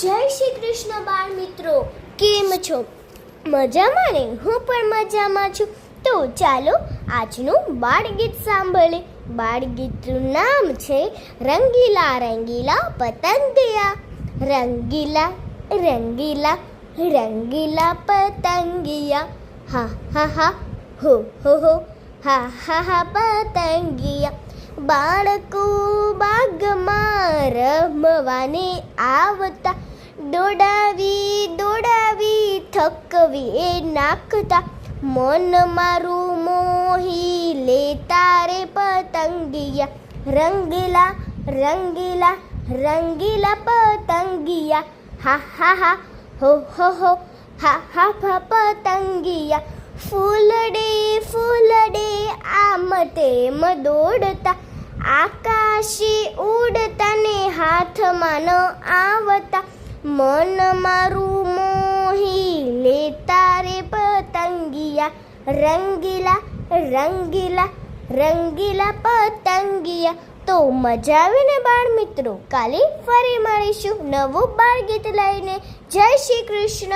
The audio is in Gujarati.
જય શ્રી કૃષ્ણ બાળ મિત્રો, કેમ છો? મજામાં ને? હું પણ મજામાં છું. તો ચાલો આજનું બાળગીત સાંભળીએ. બાળગીતનું નામ છે રંગીલા રંગીલા પતંગિયા. રંગીલા રંગીલા રંગીલા પતંગિયા, હા હા હા હો હો હા હા હા પતંગિયા. બાળકો બાગમાં રમવાને આવતા, દોડાવી દોડાવી થકવી નાખતા, મન મારું મોહી લેતા રે પતંગિયા. રંગીલા રંગીલા રંગીલા પતંગિયા, હા હા હા હો હા હા પતંગિયા. ફૂલડે ફૂલડે આમ તેમ દોડતા, આકાશે ઉડતા ને હાથમાં ન આવતા, મન મારું મોહી લેતા રે પતંગિયા. રંગીલા રંગીલા રંગીલા પતંગિયા. તો મજા આવે ને બાળ મિત્રો? કાલે ફરી મળીશું નવું બાળગીત લઈને. જય શ્રી કૃષ્ણ.